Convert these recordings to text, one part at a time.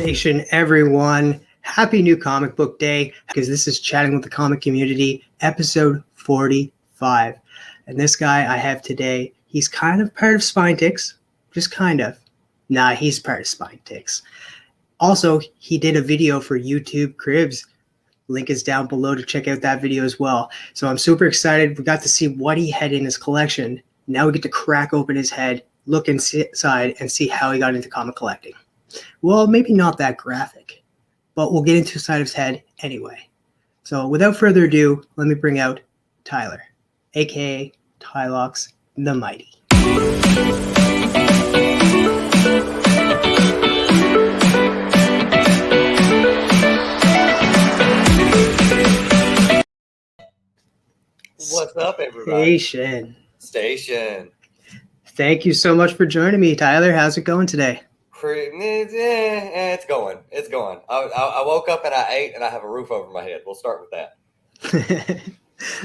Nation, everyone. Happy new comic book day, because this is Chatting with the Comic Community, episode 45. And this guy I have today, he's kind of part of Spinetix, just kind of. Nah, he's part of Spinetix. Also, he did a video for YouTube Cribs. Link is down below to check out that video as well. So I'm super excited. We got to see what he had in his collection. Now we get to crack open his head, look inside, and see how he got into comic collecting. Well, maybe not that graphic, but we'll get into the side of his head anyway. So without further ado, let me bring out Tyler, aka Tylox the Mighty. What's up, everybody? Station. Thank you so much for joining me, Tyler. How's it going today? It's going. I woke up and I ate and I have a roof over my head. We'll start with that.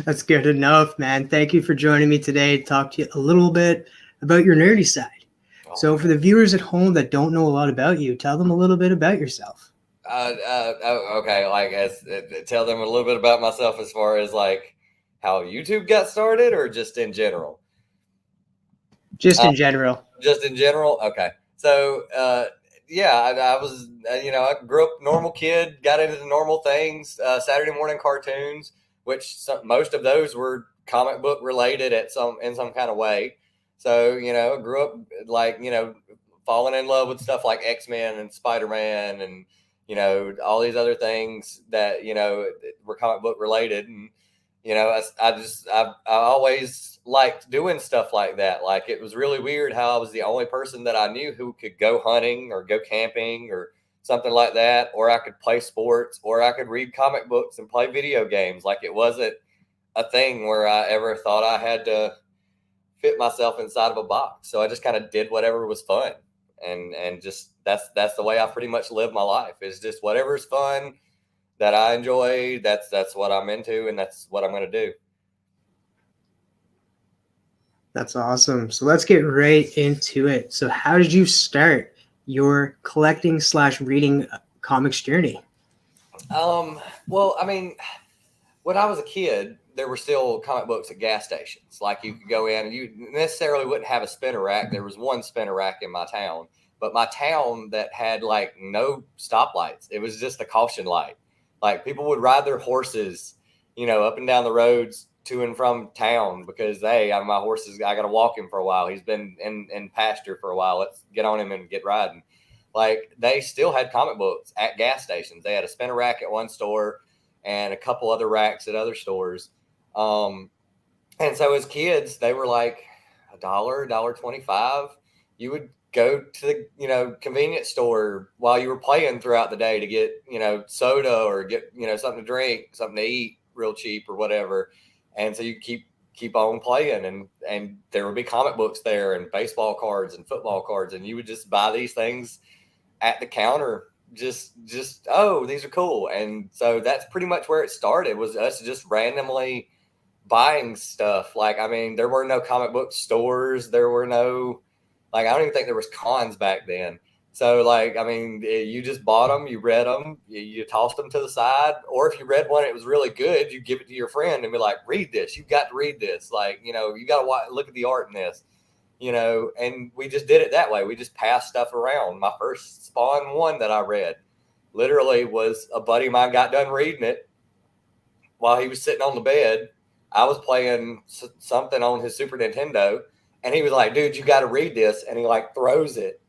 That's good enough, man. Thank you for joining me today to talk to you a little bit about your nerdy side. So for the viewers at home that don't know a lot about you, tell them a little bit about yourself. Okay. Tell them a little bit about myself as far as like how YouTube got started, or just in general? Just in general. Just in general? Okay. So, I was, I grew up normal kid, got into the normal things, Saturday morning cartoons, which most of those were comic book related in some kind of way. So, grew up falling in love with stuff like X-Men and Spider-Man and, all these other things that, were comic book related. And, I always liked doing stuff like that. Like, it was really weird how I was the only person that I knew who could go hunting or go camping or something like that, or I could play sports, or I could read comic books and play video games. Like, it wasn't a thing where I ever thought I had to fit myself inside of a box. So I just kind of did whatever was fun, and just that's the way I pretty much live my life. It's just whatever's fun that I enjoy, that's what I'm into, and that's what I'm going to do. That's awesome. So let's get right into it. So how did you start your collecting / reading comics journey? Well, I mean, when I was a kid, there were still comic books at gas stations. Like, you could go in and you necessarily wouldn't have a spinner rack. There was one spinner rack in my town, but my town that had like no stoplights. It was just a caution light. Like, people would ride their horses, up and down the roads to and from town because, hey, my horse I got to walk him for a while. He's been in pasture for a while. Let's get on him and get riding. Like, they still had comic books at gas stations. They had a spinner rack at one store and a couple other racks at other stores. And so as kids, they were like $1, $1.25. You would go to the, convenience store while you were playing throughout the day to get, soda or get, something to drink, something to eat real cheap or whatever. And so you keep on playing, and there would be comic books there and baseball cards and football cards. And you would just buy these things at the counter. Just, oh, these are cool. And so that's pretty much where it started, was us just randomly buying stuff. Like, I mean, there were no comic book stores. There were no, I don't even think there was cons back then. So, I mean, you just bought them, you read them, you tossed them to the side. Or if you read one, it was really good, you give it to your friend and be like, read this. You've got to read this. You got to look at the art in this, and we just did it that way. We just passed stuff around. My first Spawn 1 that I read literally was a buddy of mine got done reading it while he was sitting on the bed. I was playing something on his Super Nintendo, and he was like, dude, you got to read this. And he throws it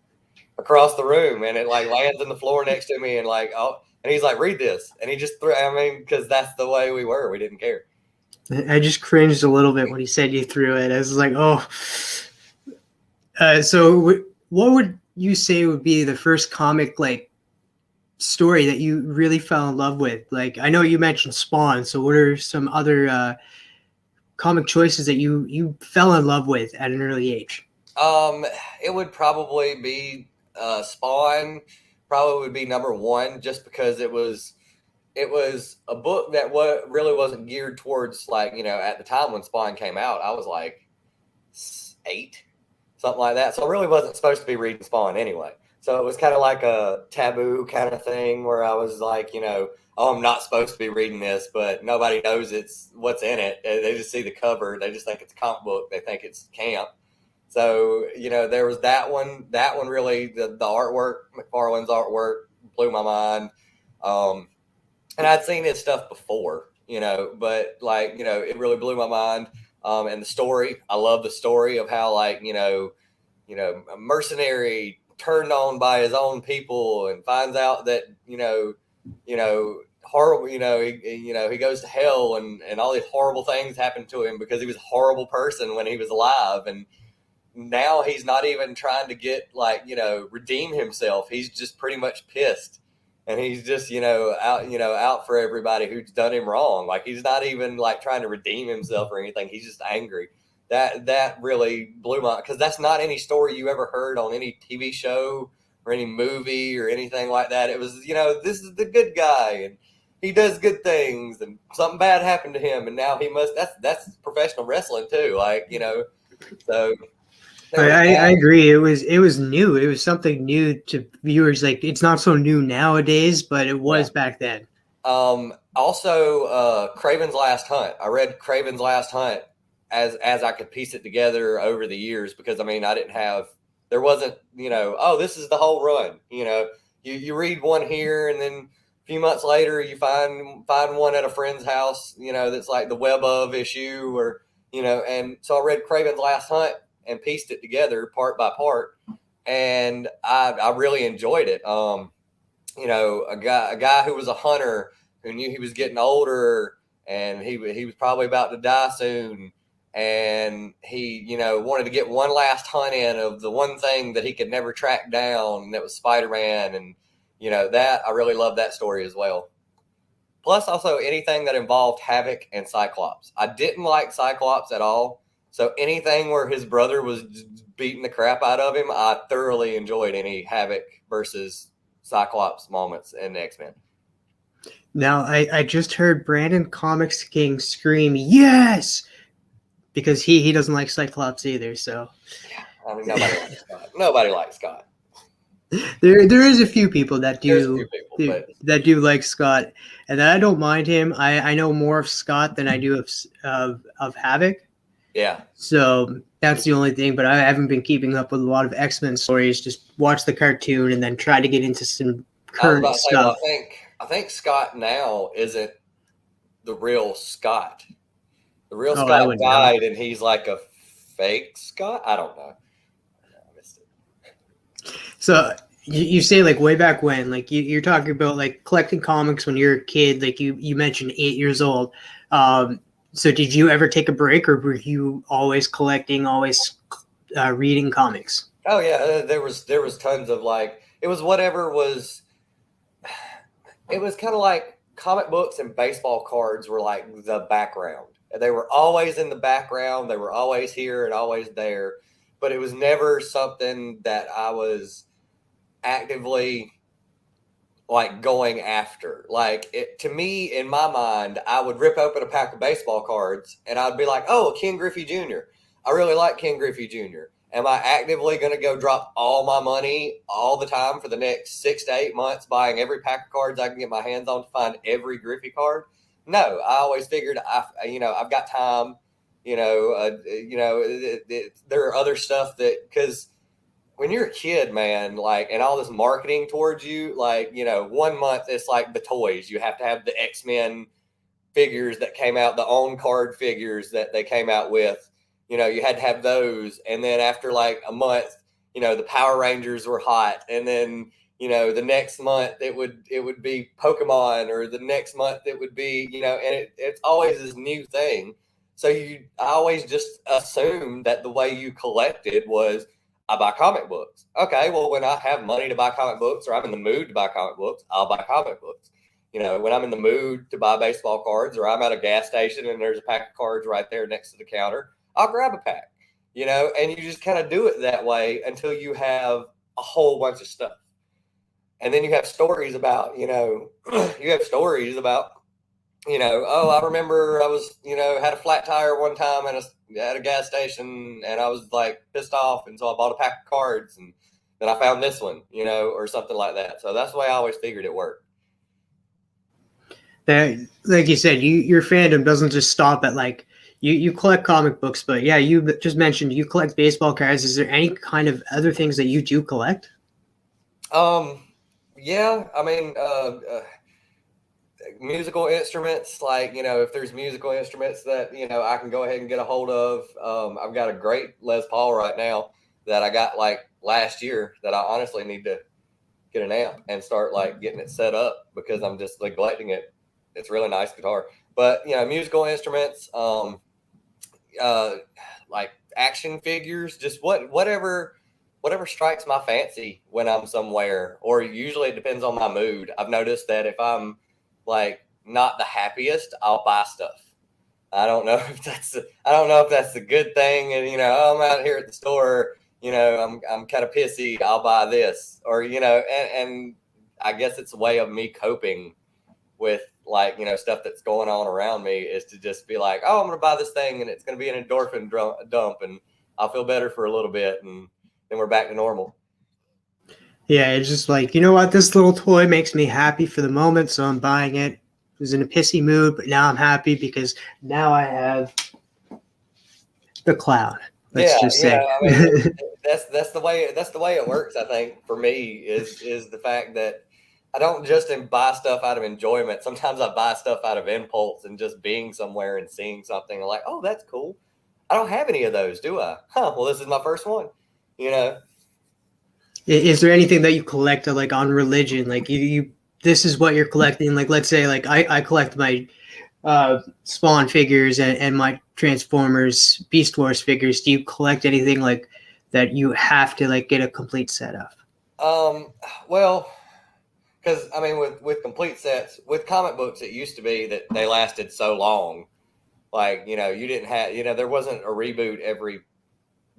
across the room, and it lands on the floor next to me, and and he's like, read this. And he just threw, because that's the way we were. We didn't care. I just cringed a little bit when he said you threw it. I was like, oh. So what would you say would be the first comic story that you really fell in love with? I know you mentioned Spawn. So what are some other comic choices that you fell in love with at an early age? It would probably be Spawn. Probably would be number one, just because it was a book that really wasn't geared towards at the time when Spawn came out, I was 8, something like that. So I really wasn't supposed to be reading Spawn anyway. So it was kind of like a taboo kind of thing where I was like, oh, I'm not supposed to be reading this, but nobody knows it's what's in it. They just see the cover. They just think it's a comic book. They think it's camp. So, there was that one. That one really, the artwork, McFarlane's artwork blew my mind. And I'd seen his stuff before, but it really blew my mind. And the story, I love the story of how a mercenary turned on by his own people and finds out that, horrible, he goes to hell and all these horrible things happen to him because he was a horrible person when he was alive. And now he's not even trying to get redeem himself. He's just pretty much pissed. And he's just, out for everybody who's done him wrong. Like he's not even trying to redeem himself or anything. He's just angry. That really blew my, because that's not any story you ever heard on any TV show or any movie or anything like that. It was, this is the good guy and he does good things and something bad happened to him and now he must. That's professional wrestling too. So. I agree. It was new. It was something new to viewers. Like it's not so new nowadays, but it was back then. Also, Craven's Last Hunt. I read Craven's Last Hunt as I could piece it together over the years because there wasn't, oh, this is the whole run. You read one here and then a few months later you find one at a friend's house, that's like the Web of issue or, and so I read Craven's Last Hunt and pieced it together part by part. And I really enjoyed it. A guy who was a hunter who knew he was getting older and he was probably about to die soon. And he, wanted to get one last hunt in of the one thing that he could never track down. And that was Spider-Man. And, that I really love that story as well. Plus also anything that involved Havoc and Cyclops. I didn't like Cyclops at all. So anything where his brother was beating the crap out of him, I thoroughly enjoyed any Havoc versus Cyclops moments in X-Men. Now, I just heard Brandon Comics King scream, yes! Because he doesn't like Cyclops either, so. Yeah, I mean, nobody likes Scott. Nobody likes Scott. There is a few people that do that do like Scott, and I don't mind him. I know more of Scott than I do of Havoc. Yeah. So that's the only thing, but I haven't been keeping up with a lot of X-Men stories. Just watch the cartoon and then try to get into some current stuff. I think Scott now isn't the real Scott. The real Scott died, and he's like a fake Scott. I don't know. I missed it. So you say way back when, you're talking about collecting comics when you're a kid, you mentioned 8 years old. So did you ever take a break, or were you always collecting, always reading comics? Oh yeah, there was tons of it was whatever was. It was kind of like comic books and baseball cards were like the background. They were always in the background. They were always here and always there, but it was never something that I was actively going after. To me, in my mind, I would rip open a pack of baseball cards and I'd be like, oh, Ken Griffey Jr. I really like Ken Griffey Jr. Am I actively going to go drop all my money all the time for the next 6 to 8 months buying every pack of cards I can get my hands on to find every Griffey card? No, I always figured I've got time. There are other stuff because when you're a kid, man, and all this marketing towards you, 1 month it's like the toys. You have to have the X-Men figures that came out, the own card figures that they came out with. You had to have those. And then after a month, the Power Rangers were hot. And then, the next month it would be Pokemon, or the next month it would be, and it's always this new thing. So I always just assumed that the way you collected was, I buy comic books. Okay, well, when I have money to buy comic books, or I'm in the mood to buy comic books, I'll buy comic books. When I'm in the mood to buy baseball cards, or I'm at a gas station and there's a pack of cards right there next to the counter, I'll grab a pack, and you just kind of do it that way until you have a whole bunch of stuff. And then you have stories about, oh, I remember I was, had a flat tire one time at a gas station and I was pissed off. And so I bought a pack of cards and then I found this one, or something like that. So that's the way I always figured it worked. That, like you said, your fandom doesn't just stop at like you collect comic books, but yeah, you just mentioned you collect baseball cards. Is there any kind of other things that you do collect? Yeah, I mean, musical instruments, like, if there's musical instruments that, I can go ahead and get a hold of. I've got a great Les Paul right now that I got like last year that I honestly need to get an amp and start like getting it set up because I'm just neglecting it. It's a really nice guitar, but musical instruments, uh, like action figures, just whatever strikes my fancy when I'm somewhere, or usually it depends on my mood. I've noticed that if I'm like not the happiest, I'll buy stuff. I don't know if that's a good thing. And I'm out here at the store, I'm kind of pissy. I'll buy this, or and I guess it's a way of me coping with like stuff that's going on around me, is to just be like, oh, I'm gonna buy this thing and it's gonna be an endorphin dump and I'll feel better for a little bit and then we're back to normal. Yeah, it's just like, you know what, this little toy makes me happy for the moment, so I'm buying it. I was in a pissy mood, but now I'm happy because now I have the cloud. Let's Yeah, just say. I mean, that's the way it works. I think for me is the fact that I don't just buy stuff out of enjoyment. Sometimes I buy stuff out of impulse and just being somewhere and seeing something like, oh, that's cool. I don't have any of those, do I? Huh? Well, this is my first one. You know. Is there anything that you collect like on religion? Like you this is what you're collecting. Like let's say like I collect my Spawn figures and my Transformers Beast Wars figures. Do you collect anything like that you have to like get a complete set of? Well, because I mean, with complete sets, with comic books, it used to be that they lasted so long. Like you didn't have there wasn't a reboot every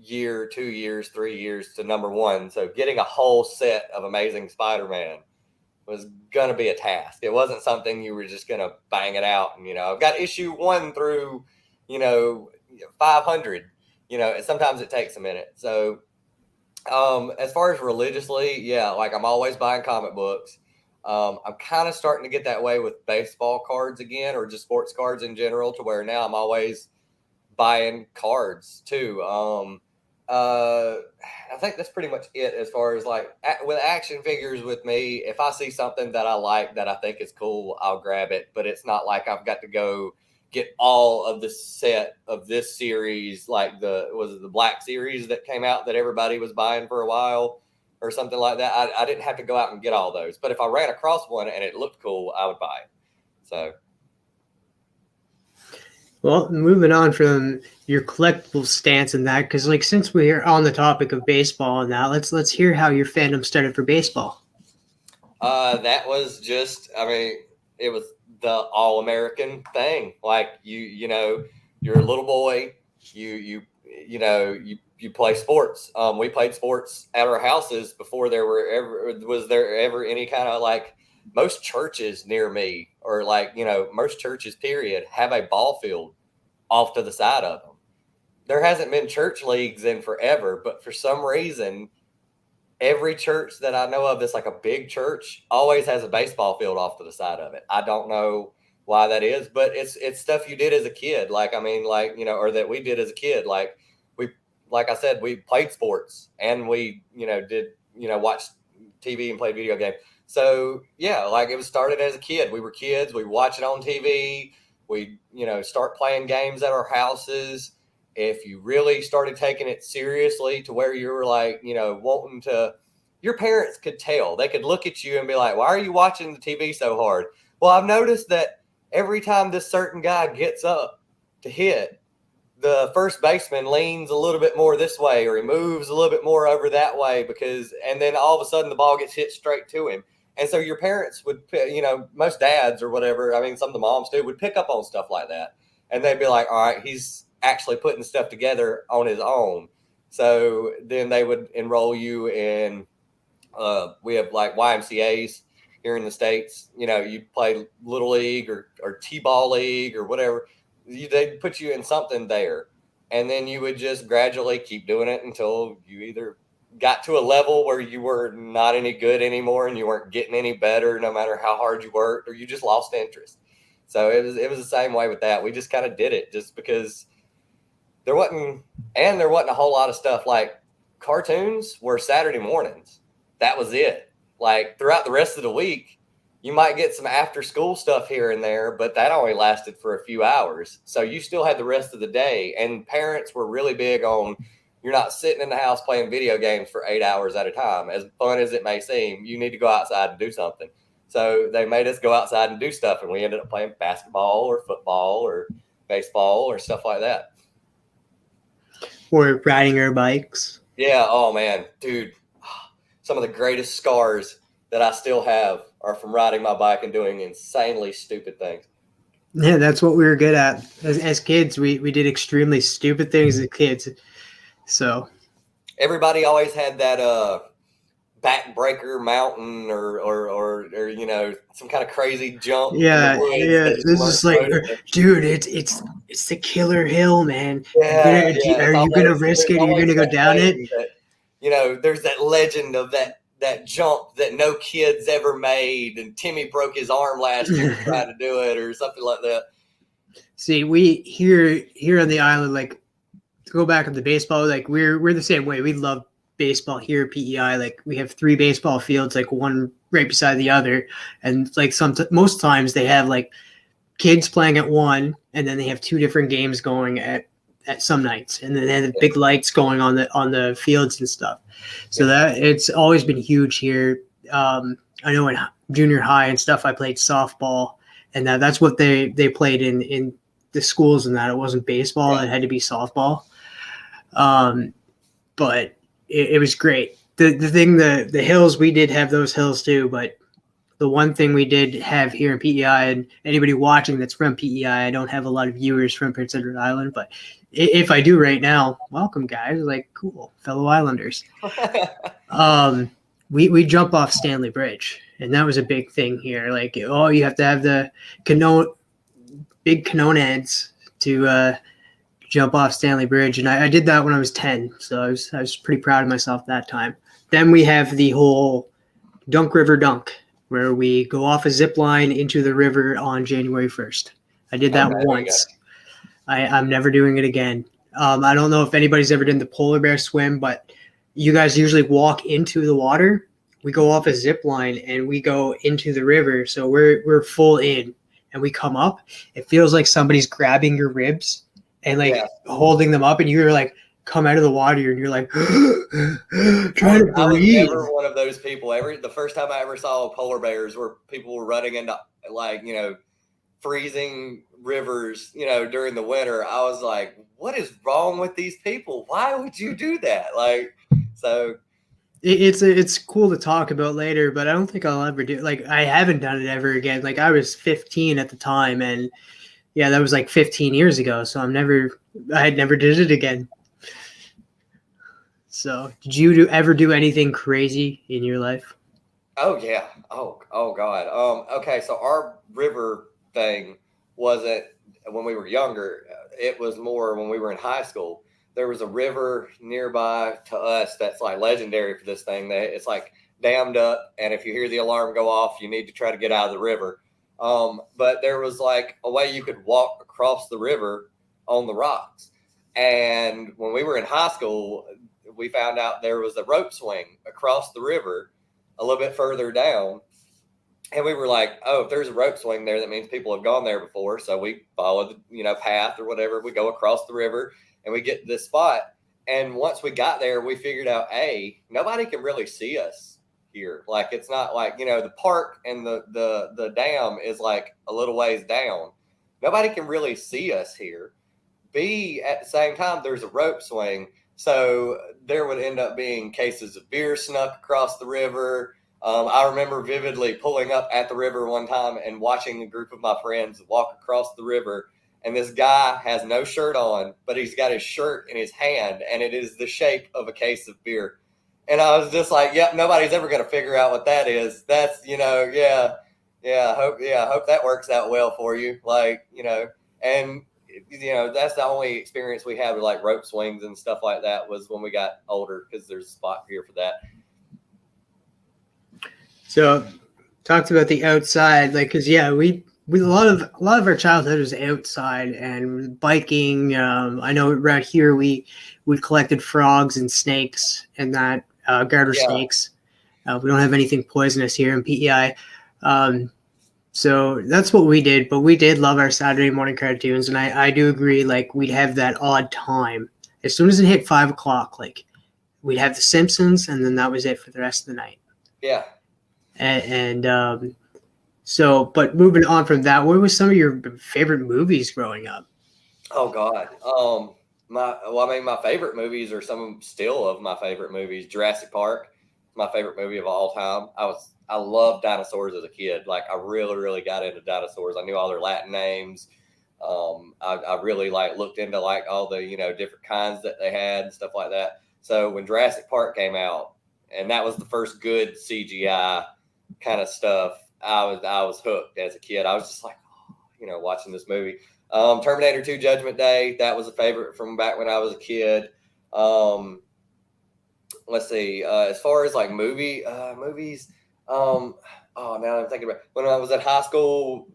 year, 2 years, 3 years to number one. So getting a whole set of Amazing Spider-Man was gonna be a task. It wasn't something you were just gonna bang it out. And I've got issue 1 through 500. And sometimes it takes a minute. So as far as religiously, yeah, like I'm always buying comic books. I'm kind of starting to get that way with baseball cards again, or just sports cards in general, to where now I'm always buying cards too. I think that's pretty much it as far as like with action figures with me. If I see something that I like that I think is cool, I'll grab it. But it's not like I've got to go get all of the set of this series, like the Black series that came out that everybody was buying for a while or something like that. I didn't have to go out and get all those. But if I ran across one and it looked cool, I would buy it. So. Well, moving on from your collectible stance and that, because like since we're on the topic of baseball and that, let's hear how your fandom started for baseball. That was just, I mean, it was the all-American thing. Like you're a little boy, you play sports. We played sports at our houses before was there ever any kind of like, most churches near me, or like, most churches period, have a ball field off to the side of them. There hasn't been church leagues in forever, but for some reason, every church that I know of that's like a big church always has a baseball field off to the side of it. I don't know why that is, but it's stuff you did as a kid. Like, I mean, like, or that we did as a kid. Like I said, we played sports and we, did, watched TV and played video games. So yeah, like it was started as a kid. We were kids. We watch it on TV. We, start playing games at our houses. If you really started taking it seriously to where you were like, wanting to, your parents could tell. They could look at you and be like, why are you watching the TV so hard? Well, I've noticed that every time this certain guy gets up to hit, the first baseman leans a little bit more this way, or he moves a little bit more over that way, and then all of a sudden the ball gets hit straight to him. And so your parents would, most dads or whatever, I mean, some of the moms too, would pick up on stuff like that. And they'd be like, all right, he's actually putting stuff together on his own. So then they would enroll you in, we have like YMCAs here in the States. You play Little League or T-ball league or whatever. They'd put you in something there. And then you would just gradually keep doing it until you either got to a level where you were not any good anymore and you weren't getting any better no matter how hard you worked, or you just lost interest. So it was the same way with that. We just kind of did it just because there wasn't a whole lot of stuff. Like cartoons were Saturday mornings. That was it. Like throughout the rest of the week, you might get some after school stuff here and there, but that only lasted for a few hours. So you still had the rest of the day. And parents were really big on, you're not sitting in the house playing video games for 8 hours at a time. As fun as it may seem, you need to go outside and do something. So they made us go outside and do stuff, and we ended up playing basketball or football or baseball or stuff like that. Or riding our bikes. Yeah. Oh man, dude, some of the greatest scars that I still have are from riding my bike and doing insanely stupid things. Yeah, that's what we were good at. As kids, we did extremely stupid things as kids. So everybody always had that backbreaker mountain or some kind of crazy jump. Yeah. This is like, dude, it's the killer hill, man. Yeah, are you gonna risk it? Are you gonna go down it? That, there's that legend of that jump that no kids ever made, and Timmy broke his arm last year trying to do it, or something like that. See, we here on the island, like, to go back on the baseball, like we're the same way. We love baseball here at PEI. Like we have 3 baseball fields, like one right beside the other, and like most times they have like kids playing at one, and then they have 2 different games going at some nights, and then they have the big lights going on the fields and stuff. So that it's always been huge here. I know in junior high and stuff, I played softball, and that's what they played in the schools, and that it wasn't baseball; it had to be softball. But it was great. The hills, we did have those hills too, but the one thing we did have here in PEI, and anybody watching that's from PEI, I don't have a lot of viewers from Prince Edward Island, but if I do right now, welcome guys, like cool fellow Islanders. We jump off Stanley Bridge, and that was a big thing here. Like, oh, you have to have the big canoe heads to jump off Stanley Bridge, and I did that when I was 10, so I was pretty proud of myself that time. Then we have the whole Dunk River Dunk, where we go off a zip line into the river on January 1st. I did that once. I'm never doing it again. I don't know if anybody's ever done the polar bear swim, but you guys usually walk into the water. We go off a zip line and we go into the river, so we're full in, and we come up. It feels like somebody's grabbing your ribs and holding them up, and you're like, come out of the water and you're like trying to breathe. I was never one of those people. The first time I ever saw polar bears where people were running into freezing rivers, during the winter, I was like, what is wrong with these people? Why would you do that? So it's cool to talk about later, but I don't think I'll ever do it. Like, I haven't done it ever again. Like, I was 15 at the time, and yeah, that was like 15 years ago. So I had never did it again. So did you ever do anything crazy in your life? Oh yeah. Oh God. Okay. So our river thing wasn't when we were younger. It was more when we were in high school. There was a river nearby to us that's like legendary for this thing. It's like dammed up, and if you hear the alarm go off, you need to try to get out of the river. But there was like a way you could walk across the river on the rocks. And when we were in high school, we found out there was a rope swing across the river a little bit further down. And we were like, oh, if there's a rope swing there, that means people have gone there before. So we follow the path or whatever. We go across the river and we get to this spot. And once we got there, we figured out, nobody can really see us here. Like, it's not like, the park and the dam is like a little ways down. Nobody can really see us here. B, at the same time, there's a rope swing. So there would end up being cases of beer snuck across the river. I remember vividly pulling up at the river one time and watching a group of my friends walk across the river. And this guy has no shirt on, but he's got his shirt in his hand, and it is the shape of a case of beer. And I was just like, yep, nobody's ever going to figure out what that is. That's, I hope that works out well for you. And that's the only experience we had with like rope swings and stuff like that was when we got older, because there's a spot here for that. So, talked about the outside, like, cause yeah, we a lot of our childhood was outside and biking. I know around here we collected frogs and snakes and that garter snakes. We don't have anything poisonous here in PEI. So that's what we did, but we did love our Saturday morning cartoons, and I do agree, like, we'd have that odd time. As soon as it hit 5 o'clock, like, we'd have The Simpsons, and then that was it for the rest of the night. Yeah. So, but moving on from that, what was some of your favorite movies growing up? Oh God. My favorite movies are still of my favorite movies. Jurassic Park, my favorite movie of all time. I loved dinosaurs as a kid. Like, I really, really got into dinosaurs. I knew all their Latin names. I really like looked into like all the, different kinds that they had and stuff like that. So when Jurassic Park came out, and that was the first good CGI kind of stuff, I was hooked as a kid. I was just like, watching this movie. Terminator 2 Judgment Day, that was a favorite from back when I was a kid. Let's see. As far as like movies, now I'm thinking about when I was at high school,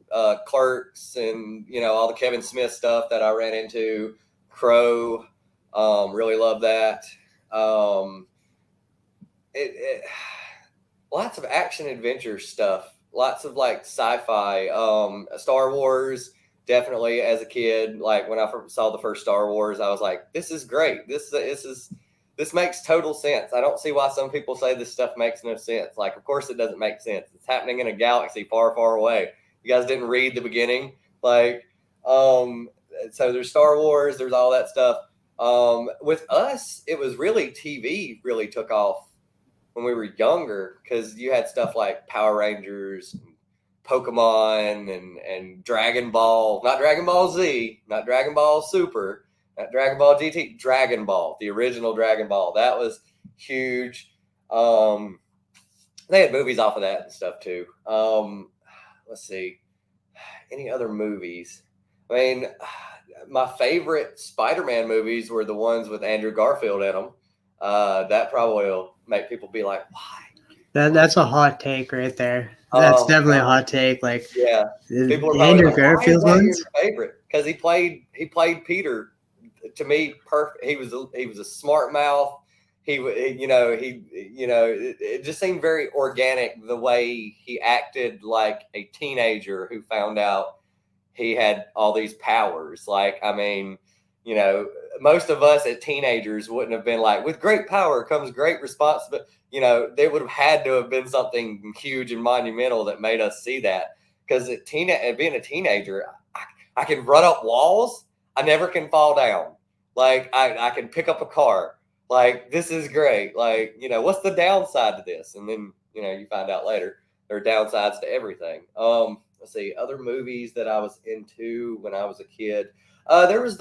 Clerks and, all the Kevin Smith stuff that I ran into, Crow, really love that. Lots of action adventure stuff, lots of like sci-fi, Star Wars, definitely as a kid. Like when I saw the first Star Wars, I was like, this is great. This makes total sense. I don't see why some people say this stuff makes no sense. Like, of course it doesn't make sense. It's happening in a galaxy far, far away. You guys didn't read the beginning. Like, so there's Star Wars, there's all that stuff. With us, it was really TV really took off when we were younger, because you had stuff like Power Rangers, and Pokemon, and Dragon Ball, not Dragon Ball Z, not Dragon Ball Super, not Dragon Ball GT, Dragon Ball, the original Dragon Ball. That was huge. They had movies off of that and stuff too. Let's see. Any other movies? I mean, my favorite Spider-Man movies were the ones with Andrew Garfield in them. That probably will make people be like, why? That's a hot take right there. That's definitely a hot take. Like, yeah, people are Andrew like, Garfield why is that ones. your favorite? Because he played Peter. To me, perfect. He was a smart mouth. It just seemed very organic the way he acted, like a teenager who found out he had all these powers. Like, I mean, most of us as teenagers wouldn't have been like, with great power comes great responsibility. They would have had to have been something huge and monumental that made us see that. Because being a teenager, I can run up walls. I never can fall down. Like, I can pick up a car. Like, this is great. Like, what's the downside to this? And then, you find out later there are downsides to everything. Let's see, other movies that I was into when I was a kid. There was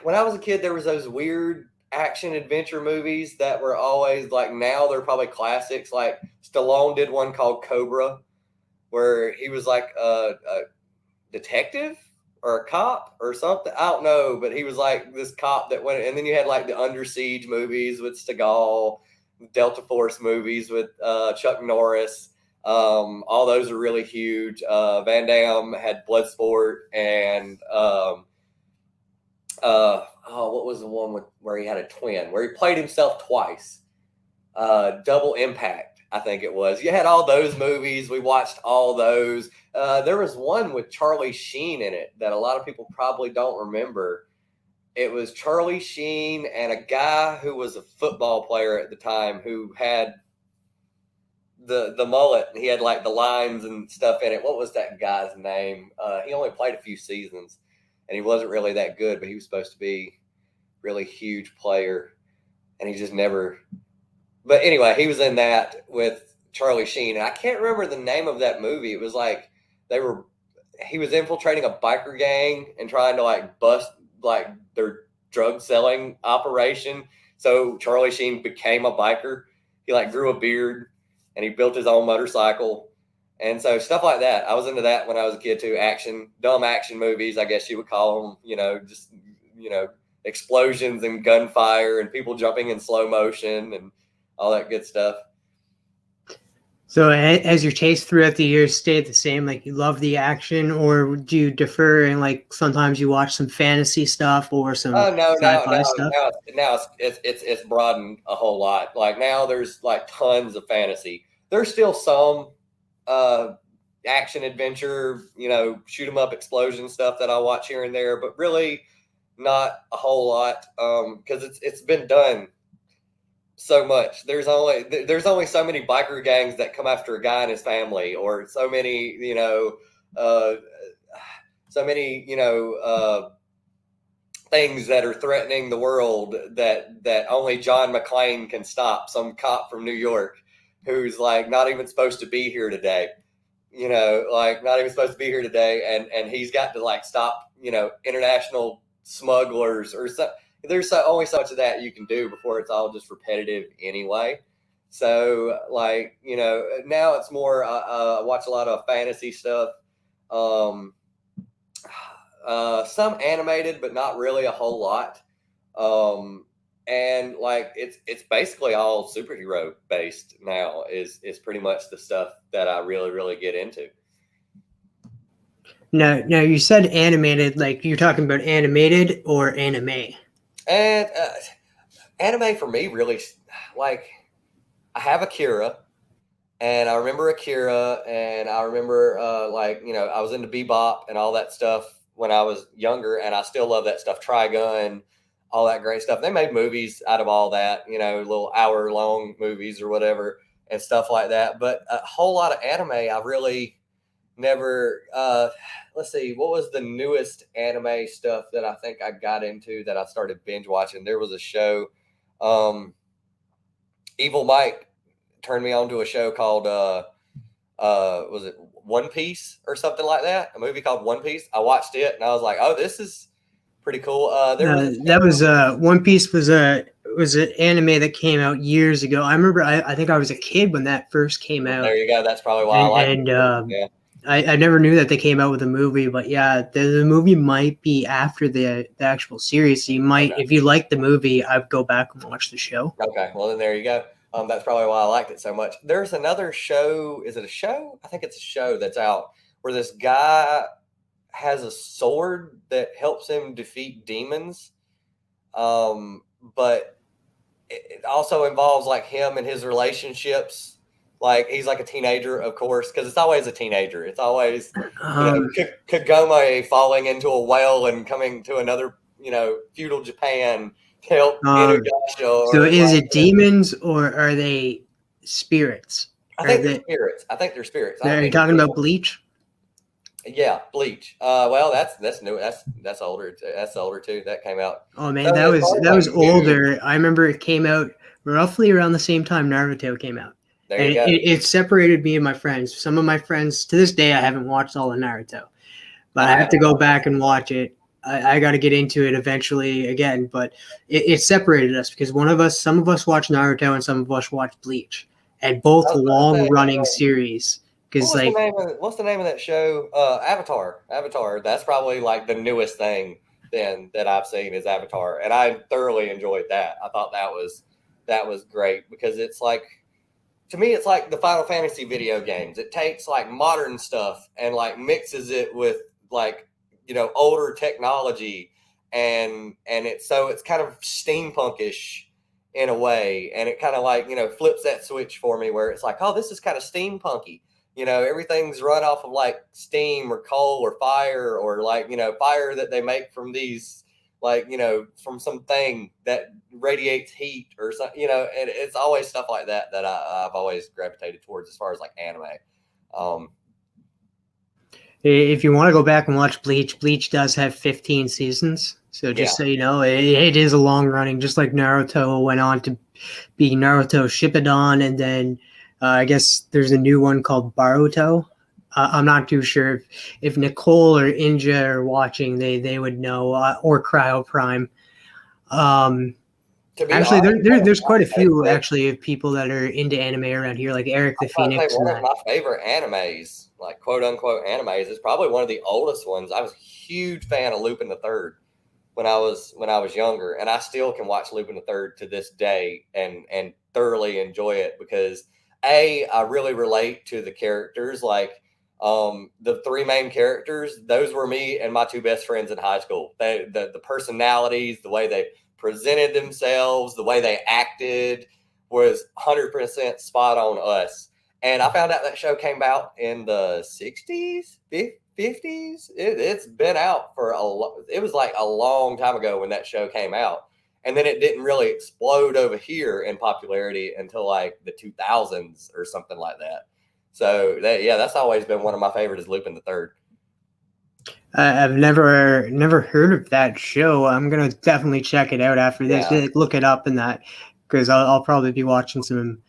when I was a kid, there was those weird action adventure movies that were always like, now they're probably classics. Like Stallone did one called Cobra, where he was like a detective or a cop or something. I don't know, but he was like this cop that went, and then you had like the Under Siege movies with Seagal, Delta Force movies with Chuck Norris. All those are really huge. Van Damme had Bloodsport, and what was the one where he had a twin, where he played himself twice? Double Impact, I think it was. You had all those movies. We watched all those. There was one with Charlie Sheen in it that a lot of people probably don't remember. It was Charlie Sheen and a guy who was a football player at the time who had the mullet, and he had like the lines and stuff in it. What was that guy's name? He only played a few seasons, and he wasn't really that good, but he was supposed to be really huge player, and he just never. But anyway, he was in that with Charlie Sheen, and I can't remember the name of that movie. It was like he was infiltrating a biker gang and trying to like bust like their drug selling operation. So Charlie Sheen became a biker. He like grew a beard, and he built his own motorcycle, And so stuff like that. I was into that when I was a kid too. Dumb action movies, I guess you would call them, just, explosions and gunfire and people jumping in slow motion and all that good stuff. So has your taste throughout the years stayed the same? Like you love the action, or do you defer and like sometimes you watch some fantasy stuff or some No, sci-fi stuff? now it's broadened a whole lot. Like now there's like tons of fantasy. There's still some action adventure, shoot 'em up explosion stuff that I watch here and there, but really not a whole lot because it's been done so much. There's only so many biker gangs that come after a guy and his family, or so many, uh, things that are threatening the world that only John McClane can stop. Some cop from New York who's like not even supposed to be here today. Like not even supposed to be here today, and he's got to like stop, international smugglers or so. There's only so much of that you can do before it's all just repetitive anyway. So like, now it's more, I watch a lot of fantasy stuff, some animated, but not really a whole lot. And like, it's basically all superhero based now is pretty much the stuff that I really, really get into. Now you said animated, like you're talking about animated or anime? And anime for me, really, like I have Akira, and I remember Akira, and I remember I was into Bebop and all that stuff when I was younger, and I still love that stuff. Trigun, all that great stuff. They made movies out of all that, little hour-long movies or whatever and stuff like that. But a whole lot of anime, I really never. Let's see, what was the newest anime stuff that I think I got into that I started binge watching? There was a show, Evil Mike turned me on to a show called was it One Piece or something like that? A movie called One Piece. I watched it and I was like, oh, this is pretty cool. One Piece was an anime that came out years ago. I remember I think I was a kid when that first came out. There you go. That's probably why I like it. Yeah. I never knew that they came out with a movie, but yeah, the movie might be after the actual series. So you might, if you like the movie, I'd go back and watch the show. Okay, well then there you go. That's probably why I liked it so much. There's another show. Is it a show? I think it's a show that's out where this guy has a sword that helps him defeat demons. But it also involves like him and his relationships. Like he's like a teenager, of course, because it's always a teenager. It's always Kagome falling into a well and coming to another, feudal Japan to help Inuyasha. So is it demons or are they spirits? I think they're spirits. Are you talking about Bleach? Yeah, Bleach. Well, that's new. That's older. That's older too. That came out. Oh man, that was older. I remember it came out roughly around the same time Naruto came out. And it separated me and my friends. Some of my friends, to this day, I haven't watched all of Naruto, but I have to go back and watch it. I got to get into it eventually again, but it separated us because some of us watched Naruto and some of us watched Bleach, and both long-running series. Because what's the name of that show? Avatar. Avatar. That's probably like the newest thing then that I've seen is Avatar, and I thoroughly enjoyed that. I thought that was great because it's like. To me, it's like the Final Fantasy video games. It takes like modern stuff and like mixes it with like, older technology and it's kind of steampunkish in a way. And it kind of like, flips that switch for me where it's like, oh, this is kind of steampunky. Everything's run off of like steam or coal or fire or like, fire that they make from these like, from something that radiates heat or something, and it's always stuff like that I've always gravitated towards as far as like anime. If you want to go back and watch Bleach does have 15 seasons. So just so you know, it is a long running, just like Naruto went on to be Naruto Shippuden. And then I guess there's a new one called Boruto. I'm not too sure if Nicole or Inja are watching, they would know, or Cryo Prime. To be Actually, honest, there's quite a few one actually of people that are into anime around here, like Eric the of Phoenix and that. my favorite animes, like quote unquote animes, is probably one of the oldest ones. I was a huge fan of Lupin the Third when I was younger, and I still can watch Lupin the Third to this day and thoroughly enjoy it because I really relate to the characters. Like the three main characters, those were me and my two best friends in high school. The personalities, the way they presented themselves, the way they acted was 100% spot on us. And I found out that show came out in the 60s, 50s. It's been out for it was like a long time ago when that show came out. And then it didn't really explode over here in popularity until like the 2000s or something like that. So that's always been one of my favorites, is Lupin the Third. I've never heard of that show. I'm gonna definitely check it out after this. Yeah. Like, look it up and that, because I'll probably be watching some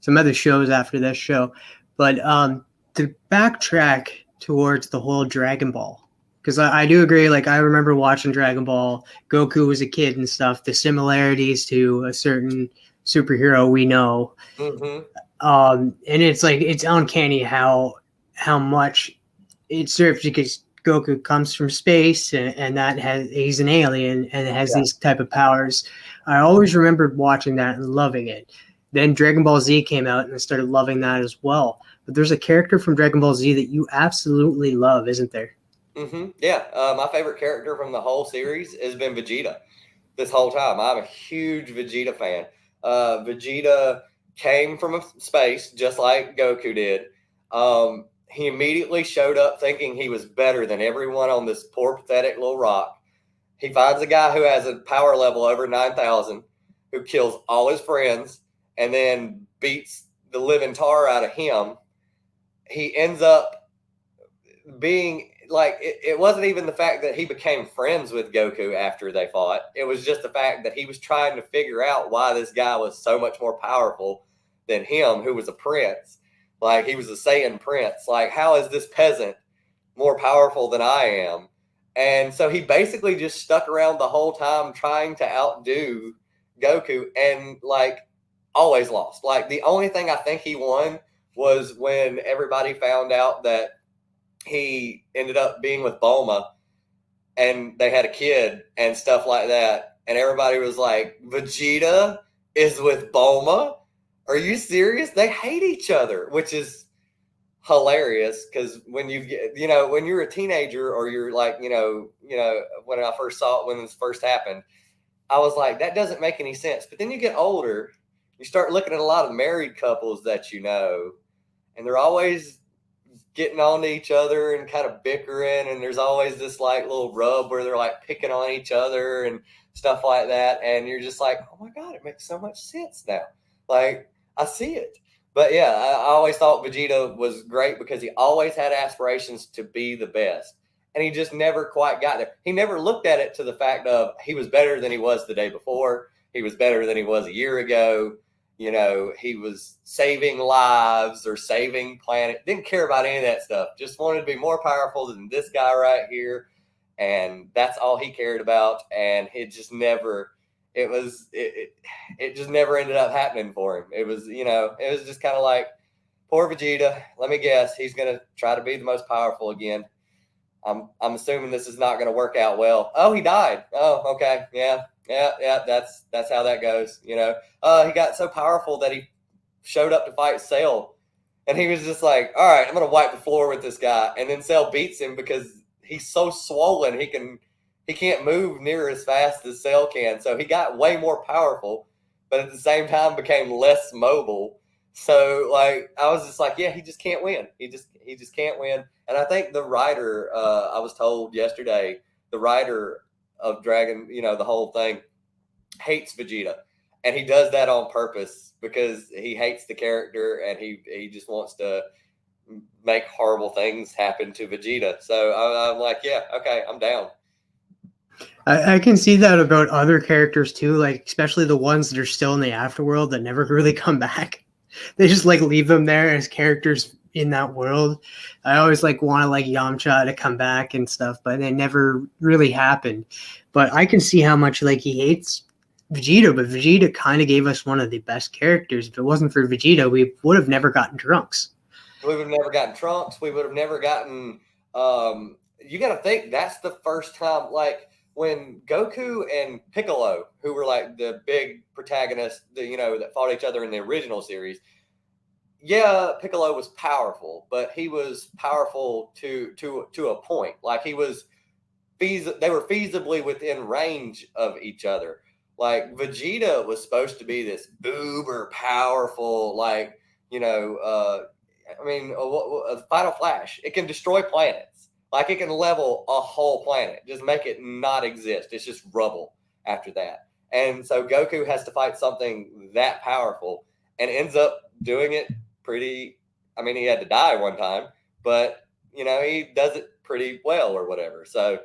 other shows after this show. But to backtrack towards the whole Dragon Ball, because I do agree. Like I remember watching Dragon Ball. Goku was a kid and stuff. The similarities to a certain superhero we know. Mm-hmm. And it's like it's uncanny how much it serves because Goku comes from space and that he's an alien and it has these type of powers. I always remembered watching that and loving it. Then Dragon Ball Z came out and I started loving that as well. But there's a character from Dragon Ball Z that you absolutely love, isn't there? Mm-hmm. Yeah, my favorite character from the whole series has been Vegeta. This whole time, I'm a huge Vegeta fan. Vegeta came from space just like Goku did. He immediately showed up thinking he was better than everyone on this poor, pathetic little rock. He finds a guy who has a power level over 9,000, who kills all his friends, and then beats the living tar out of him. He ends up being like, it wasn't even the fact that he became friends with Goku after they fought. It was just the fact that he was trying to figure out why this guy was so much more powerful than him, who was a prince. Like, he was a Saiyan prince. Like, how is this peasant more powerful than I am? And so he basically just stuck around the whole time trying to outdo Goku and like always lost. Like, the only thing I think he won was when everybody found out that he ended up being with Bulma and they had a kid and stuff like that. And everybody was like, Vegeta is with Bulma? Are you serious? They hate each other, which is hilarious because when you get, when you're a teenager or you're like, when I first saw it, when this first happened, I was like, that doesn't make any sense. But then you get older, you start looking at a lot of married couples that and they're always getting on to each other and kind of bickering, and there's always this like little rub where they're like picking on each other and stuff like that, and you're just like, oh my god, it makes so much sense now. Like, I see it. But yeah, I always thought Vegeta was great because he always had aspirations to be the best, and he just never quite got there. He never looked at it to the fact of he was better than he was the day before, he was better than he was a year ago. He was saving lives or saving planet. Didn't care about any of that stuff. Just wanted to be more powerful than this guy right here. And that's all he cared about. And it just never, it just never ended up happening for him. It was just kind of like, poor Vegeta. Let me guess, he's going to try to be the most powerful again. I'm assuming this is not going to work out well. Oh, he died. Oh, okay. Yeah. That's how that goes. He got so powerful that he showed up to fight Cell, and he was just like, all right, I'm going to wipe the floor with this guy. And then Cell beats him because he's so swollen. He can't move near as fast as Cell can. So he got way more powerful, but at the same time became less mobile. So like, I was just like, yeah, he just can't win. He just can't win. And I think the writer, I was told yesterday, the writer of Dragon, the whole thing, hates Vegeta. And he does that on purpose because he hates the character and he just wants to make horrible things happen to Vegeta. So I'm like, yeah, okay, I'm down. I can see that about other characters too, like especially the ones that are still in the afterworld that never really come back. They just like leave them there as characters in that world. I always like want to like Yamcha to come back and stuff, but it never really happened. But I can see how much like he hates Vegeta, but Vegeta kind of gave us one of the best characters. If it wasn't for Vegeta, we would have never gotten Trunks. We would have never gotten Trunks. We would have never gotten. You got to think that's the first time, like when Goku and Piccolo, who were like the big protagonists, that fought each other in the original series. Yeah, Piccolo was powerful, but he was powerful to a point. Like they were feasibly within range of each other. Like Vegeta was supposed to be this uber powerful, like Final Flash. It can destroy planets. Like it can level a whole planet, just make it not exist. It's just rubble after that. And so Goku has to fight something that powerful and ends up doing it pretty. I mean, he had to die one time, but he does it pretty well or whatever. So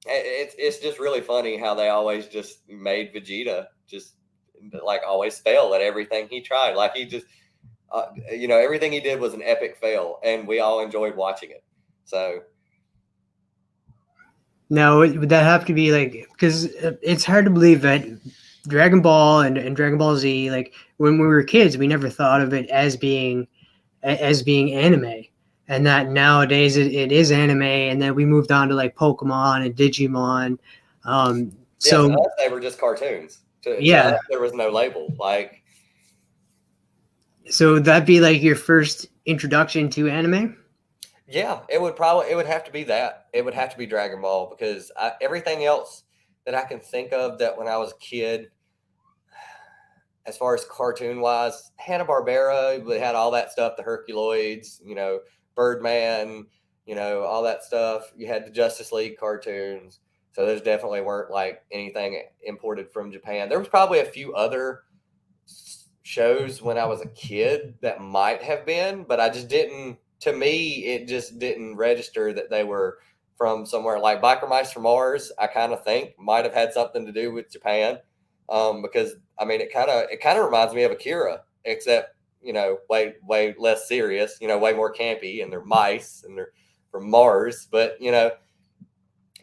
it's just really funny how they always just made Vegeta just like always fail at everything he tried. Like he just, everything he did was an epic fail, and we all enjoyed watching it. So. No, would that have to be like, because it's hard to believe that Dragon Ball and Dragon Ball Z, like when we were kids, we never thought of it as being anime, and that nowadays it is anime, and then we moved on to like Pokemon and Digimon. So to us, they were just cartoons. To us, there was no label. Like, so that'd be like your first introduction to anime. Yeah, it would have to be that. It would have to be Dragon Ball because everything else that I can think of that when I was a kid, as far as cartoon wise, Hanna-Barbera, they had all that stuff, the Herculoids, Birdman, all that stuff. You had the Justice League cartoons. So those definitely weren't like anything imported from Japan. There was probably a few other shows when I was a kid that might have been, but I just didn't. To me, it just didn't register that they were from somewhere. Like Biker Mice from Mars, I kind of think might have had something to do with Japan, because I mean, it kind of reminds me of Akira, except way less serious, way more campy, and they're mice and they're from Mars, but it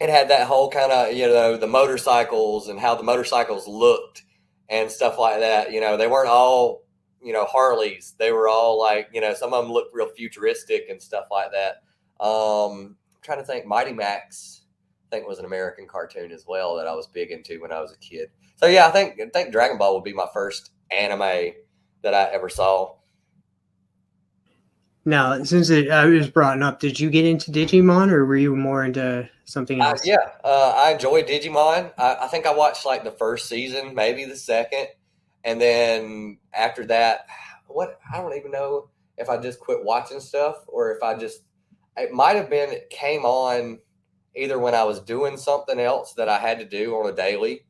had that whole kind of the motorcycles and how the motorcycles looked and stuff like that. They weren't all Harleys. They were all like, some of them looked real futuristic and stuff like that. I'm trying to think. Mighty Max, I think, was an American cartoon as well that I was big into when I was a kid. So yeah, I think Dragon Ball would be my first anime that I ever saw. Now, since it was brought up, did you get into Digimon, or were you more into something else? I enjoyed Digimon. I think I watched like the first season, maybe the second. And then after that, I don't even know if I just quit watching stuff or if it might have been, it came on either when I was doing something else that I had to do on a daily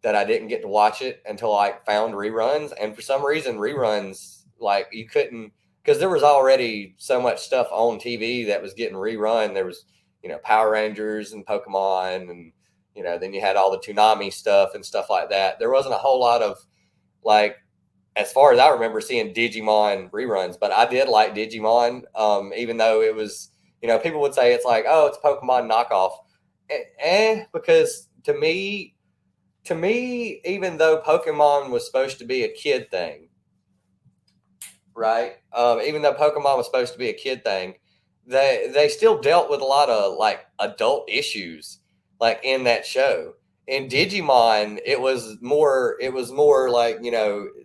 that I didn't get to watch it until I found reruns. And for some reason, reruns, like you couldn't, because there was already so much stuff on TV that was getting rerun. There was, Power Rangers and Pokemon and, then you had all the Toonami stuff and stuff like that. There wasn't a whole lot of, like, as far as I remember seeing Digimon reruns, but I did like Digimon, even though it was, people would say it's like, oh, it's Pokemon knockoff. Because to me, even though Pokemon was supposed to be a kid thing, right? Even though Pokemon was supposed to be a kid thing, they still dealt with a lot of like adult issues, like in that show. In Digimon, it was more like,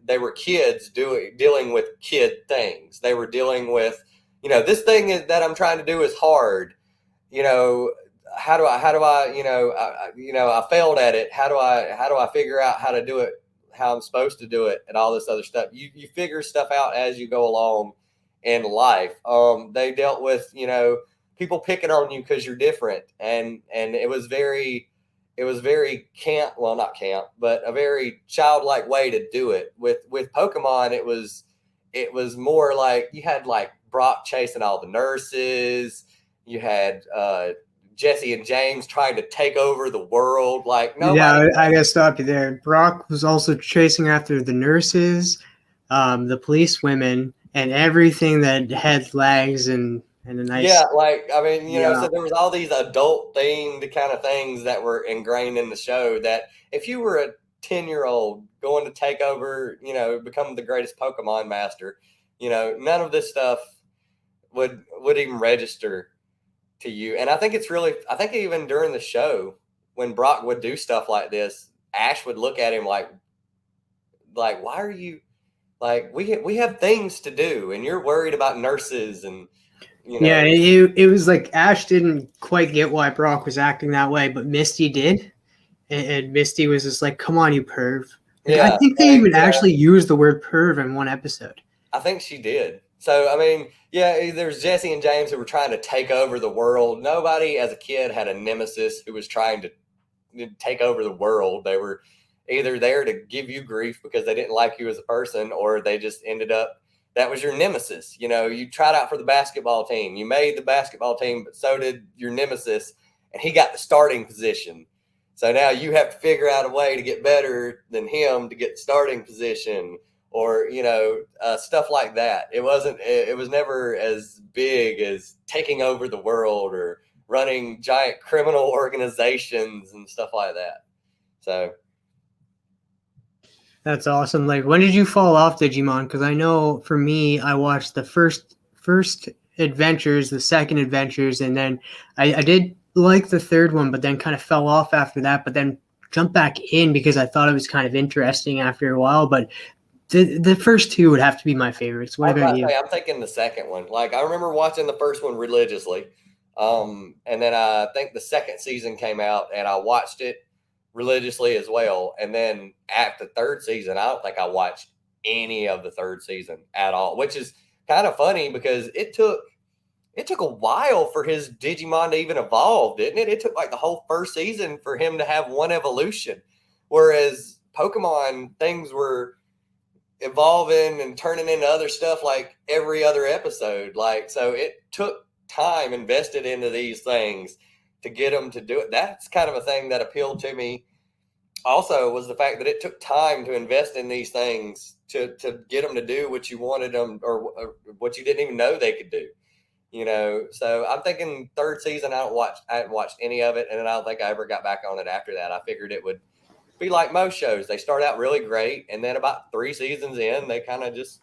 they were kids dealing with kid things. They were dealing with, this thing that I'm trying to do is hard. How do I, I failed at it. How do I figure out how to do it, how I'm supposed to do it, and all this other stuff. You figure stuff out as you go along in life. They dealt with, people picking on you because you're different. And it was very not camp, but a very childlike way to do it. With Pokemon, it was more like you had like Brock chasing all the nurses. You had Jesse and James trying to take over the world. Like nobody. Yeah, I gotta stop you there. Brock was also chasing after the nurses, the police women, and everything that had legs and a nice. Yeah, like I mean, so there was all these adult themed kind of things that were ingrained in the show that if you were 10-year-old going to take over, become the greatest Pokemon master. None of this stuff would even register to you. And I think I think even during the show, when Brock would do stuff like this, Ash would look at him like, why are you, like, we have things to do and you're worried about nurses and, Yeah, it was like Ash didn't quite get why Brock was acting that way, but Misty did. And Misty was just like, come on, you perv. Like, I think they even actually used the word perv in one episode. I think she did. So, I mean, yeah, there's Jesse and James who were trying to take over the world. Nobody as a kid had a nemesis who was trying to take over the world. They were either there to give you grief because they didn't like you as a person, or they just ended up, that was your nemesis. You tried out for the basketball team. You made the basketball team, but so did your nemesis, and he got the starting position. So now you have to figure out a way to get better than him to get the starting position, or, stuff like that. It was never as big as taking over the world or running giant criminal organizations and stuff like that. So that's awesome. Like, when did you fall off Digimon? Because I know for me, I watched the first adventures, the second adventures, and then I did like the third one, but then kind of fell off after that, but then jumped back in because I thought it was kind of interesting after a while. But the first two would have to be my favorites. What about you? I'm thinking the second one. Like, I remember watching the first one religiously. And then I think the second season came out and I watched it religiously as well. And then at the third season, I don't think I watched any of the third season at all, which is kind of funny because it took a while for his Digimon to even evolve, didn't it? It took like the whole first season for him to have one evolution. Whereas Pokemon, things were evolving and turning into other stuff like every other episode. Like, so it took time invested into these things to get them to do it. That's kind of a thing that appealed to me also, was the fact that it took time to invest in these things to get them to do what you wanted them, or what you didn't even know they could do. So I'm thinking third season, I hadn't watched any of it, and then I don't think I ever got back on it after that. I figured it would be like most shows. They start out really great, and then about 3 seasons in, they kind of just...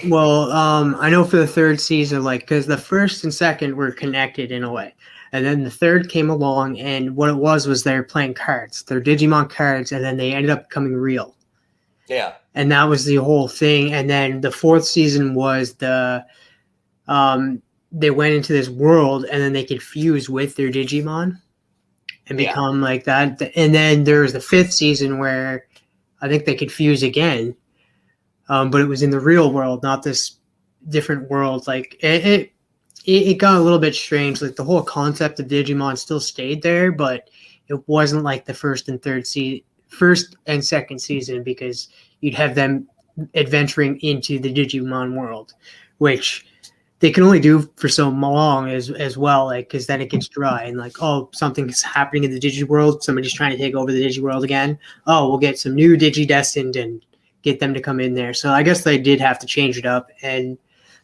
Well, I know for the third season, like, because the first and second were connected in a way, and then the third came along, and what it was they're playing cards. They're Digimon cards, and then they ended up becoming real. Yeah. And that was the whole thing. And then the fourth season was they went into this world, and then they could fuse with their Digimon and become like that. And then there was the fifth season where I think they could fuse again, but it was in the real world, not this different world. Like, it got a little bit strange. Like, the whole concept of Digimon still stayed there, but it wasn't like the first and second season, because you'd have them adventuring into the Digimon world, which they can only do for so long as well, like, because then it gets dry and like, oh, something's happening in the Digi world. Somebody's trying to take over the Digi world again. Oh, we'll get some new Digi destined and get them to come in there. So I guess they did have to change it up, and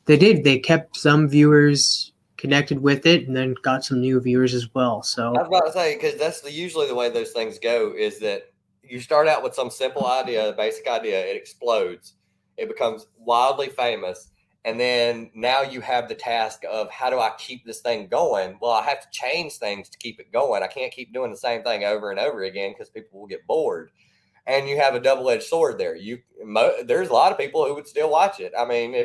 they did. They kept some viewers connected with it, and then got some new viewers as well. So I was about to say, because that's usually the way those things go, is that you start out with some simple idea, basic idea, it explodes, it becomes wildly famous, and then now you have the task of, how do I keep this thing going? Well, I have to change things to keep it going. I can't keep doing the same thing over and over again because people will get bored. And you have a double-edged sword there. There's a lot of people who would still watch it. I mean,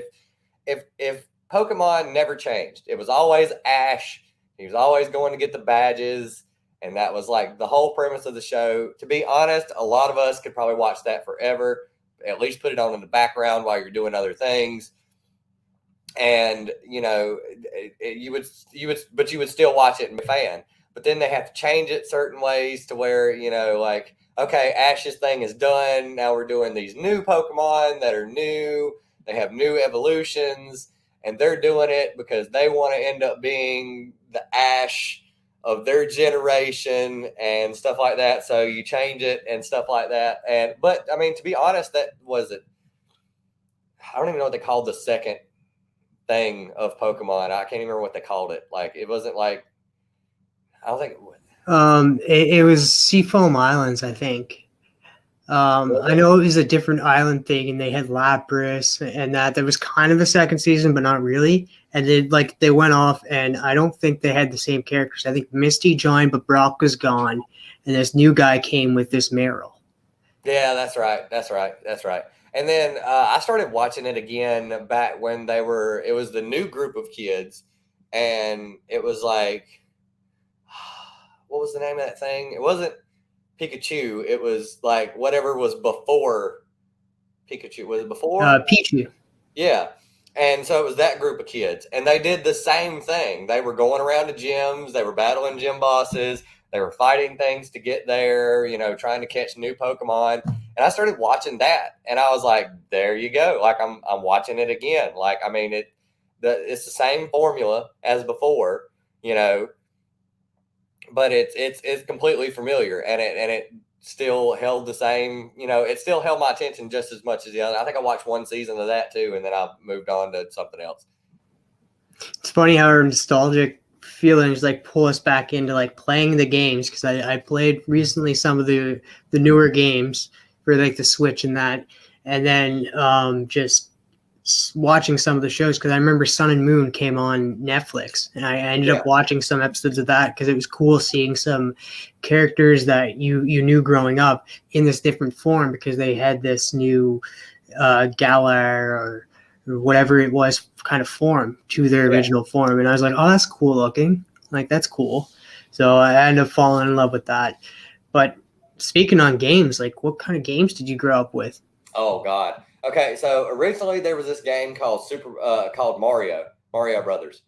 if Pokemon never changed, it was always Ash. He was always going to get the badges, and that was like the whole premise of the show. To be honest, a lot of us could probably watch that forever. At least put it on in the background while you're doing other things. And you would still watch it and be a fan. But then they have to change it certain ways to where, like, okay, Ash's thing is done. Now we're doing these new Pokemon that are new. They have new evolutions, and they're doing it because they want to end up being the Ash of their generation and stuff like that. So you change it and stuff like that. But I mean, to be honest, that was it. I don't even know what they called the second thing of Pokemon. I can't even remember what they called it. Like, it wasn't like, I don't think it was Seafoam Islands, I think. I know it was a different island thing, and they had Lapras, and that there was kind of a second season, but not really. And they went off, and I don't think they had the same characters. I think Misty joined, but Brock was gone, and this new guy came with this Meryl. Yeah, that's right. That's right. That's right. And then I started watching it again back when it was the new group of kids, and it was like, what was the name of that thing? It wasn't Pikachu. It was like whatever was before Pikachu. Was it before? Pichu. Yeah. And so it was that group of kids. And they did the same thing. They were going around to gyms. They were battling gym bosses. They were fighting things to get there, trying to catch new Pokemon. And I started watching that. And I was like, there you go. Like I'm watching it again. Like, I mean, it's the same formula as before, but it's completely familiar, and it still held the same, it still held my attention just as much as the other. I think I watched one season of that too, and then I moved on to something else. It's funny how our nostalgic feelings like pull us back into like playing the games, because I played recently some of the newer games for like the Switch and that, and then just watching some of the shows, because I remember Sun and Moon came on Netflix, and I ended up watching some episodes of that because it was cool seeing some characters that you knew growing up in this different form, because they had this new Galar or whatever it was kind of form to their original form, and I was like, oh, that's cool looking, like that's cool. So I ended up falling in love with that. But speaking on games, like what kind of games did you grow up with? Oh God. Okay, so originally there was this game called called Mario Brothers.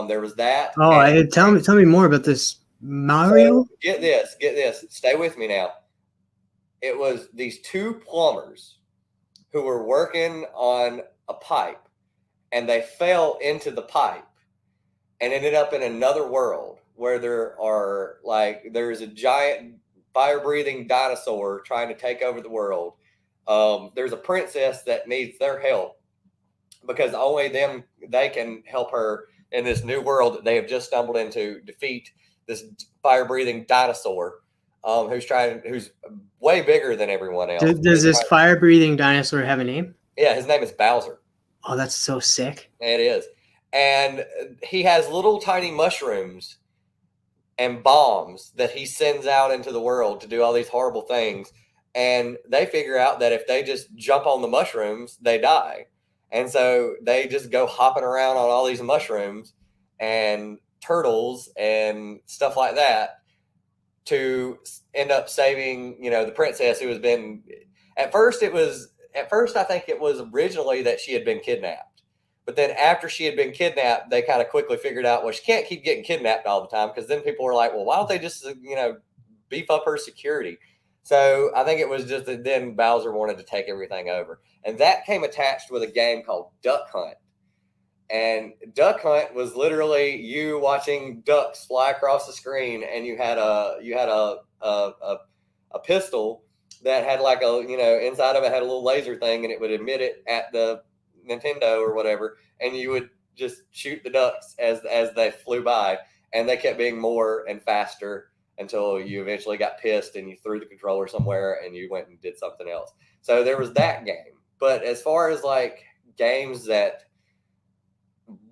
There was that. Oh, tell me more about this Mario. So get this. Stay with me now. It was these two plumbers who were working on a pipe, and they fell into the pipe and ended up in another world where there's a giant fire-breathing dinosaur trying to take over the world. There's a princess that needs their help because only they can help her in this new world that they have just stumbled into, defeat this fire-breathing dinosaur who's way bigger than everyone else. Does this fire-breathing dinosaur have a name? Yeah, his name is Bowser. Oh, that's so sick. It is. And he has little tiny mushrooms and bombs that he sends out into the world to do all these horrible things. And they figure out that if they just jump on the mushrooms, they die. And so they just go hopping around on all these mushrooms and turtles and stuff like that to end up saving, the princess who has been, at first I think it was originally that she had been kidnapped. But then after she had been kidnapped, they kind of quickly figured out, well, she can't keep getting kidnapped all the time, because then people were like, well, why don't they just, beef up her security? So I think it was just that then Bowser wanted to take everything over. And that came attached with a game called Duck Hunt. And Duck Hunt was literally you watching ducks fly across the screen, and you had a pistol that had like inside of it had a little laser thing, and it would emit it at the Nintendo or whatever, and you would just shoot the ducks as they flew by, and they kept being more and faster until you eventually got pissed and you threw the controller somewhere and you went and did something else. So there was that game. But as far as like games that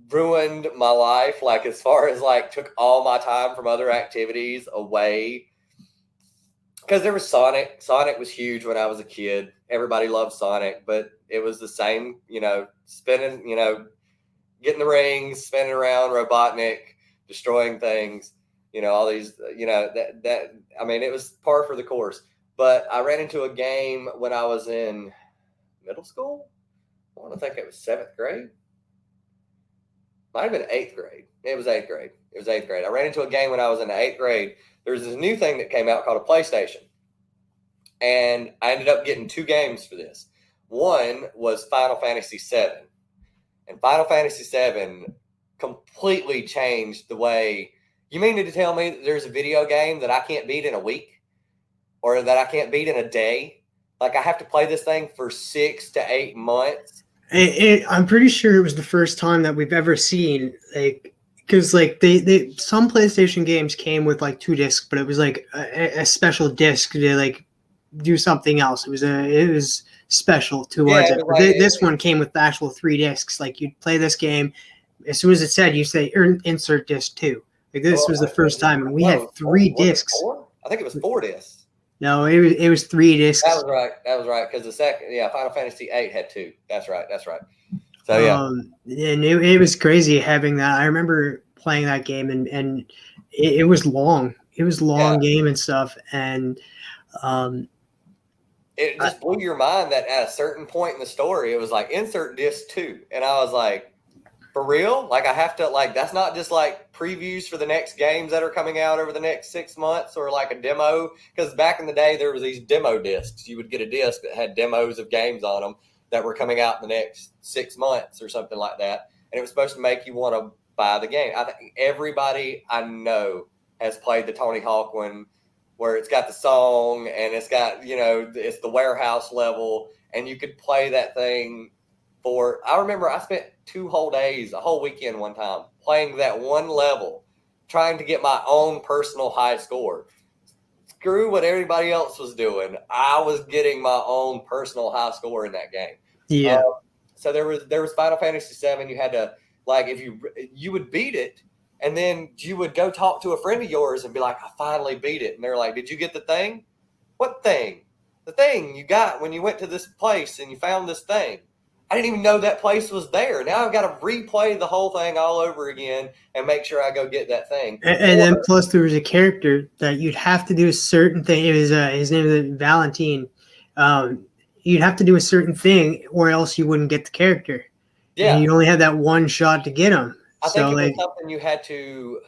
ruined my life, like as far as like took all my time from other activities away, because there was Sonic. Sonic was huge when I was a kid. Everybody loved Sonic, but it was the same, spinning, getting the rings, spinning around, Robotnik, destroying things. All these, it was par for the course. But I ran into a game when I was in middle school. I want to think it was 7th grade. Might have been 8th grade. It was 8th grade. I ran into a game when I was in the 8th grade. There's this new thing that came out called a PlayStation. And I ended up getting 2 games for this. One was Final Fantasy VII. And Final Fantasy VII completely changed the way. You mean to tell me that there's a video game that I can't beat in a week, or that I can't beat in a day? Like I have to play this thing for 6 to 8 months. I'm pretty sure it was the first time that we've ever seen because they some PlayStation games came with like 2 discs, but it was like a special disc to like do something else. It was special Yeah, towards it it. was But like this one came with the actual 3 discs. Like you'd play this game, as soon as it said, you say insert disc 2. Like this was the first time, and we had 3 was it discs. 4? I think it was 4 discs. No, it was 3 discs. That was right. Because the second, Final Fantasy VIII had 2. That's right. So yeah, And it was crazy having that. I remember playing that game, and it was long. It was a long game and stuff, and it just blew your mind that at a certain point in the story, it was like insert disc 2, and I was like, for real? Like I have to that's not just like previews for the next games that are coming out over the next 6 months or like a demo. Because back in the day, there was these demo discs. You would get a disc that had demos of games on them that were coming out in the next 6 months or something like that, and it was supposed to make you want to buy the game. I think everybody I know has played the Tony Hawk one, where it's got the song and it's got it's the warehouse level, and you could play that thing. I remember I spent 2 whole days, a whole weekend one time, playing that one level, trying to get my own personal high score. Screw what everybody else was doing. I was getting my own personal high score in that game. yeah. So there was Final Fantasy VII. You had to if you would beat it, and then you would go talk to a friend of yours and be like, I finally beat it. And they're like, did you get the thing? What thing? The thing you got when you went to this place and you found this thing. I didn't even know that place was there. Now I've got to replay the whole thing all over again and make sure I go get that thing. And then plus there was a character that you'd have to do a certain thing. It was his name was Valentine. You'd have to do a certain thing or else you wouldn't get the character. Yeah. And you only had that one shot to get him. I think it was something you had to.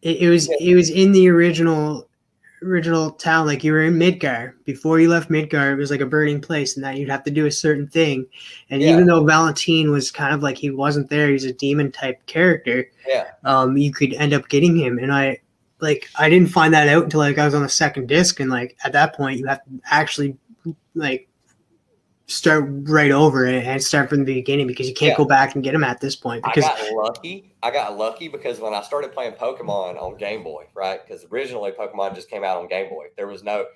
It was in the original town. Like you were in Midgar. Before you left Midgar, it was like a burning place, and that you'd have to do a certain thing. And even though Valentine was kind of like he wasn't there, he's a demon type character. Yeah. You could end up getting him, and I didn't find that out until I was on the second disc, and at that point you have to actually start right over it and start from the beginning because you can't go back and get him at this point. Because I got lucky because when I started playing Pokemon on Game Boy, right? Because originally Pokemon just came out on Game Boy. There was no,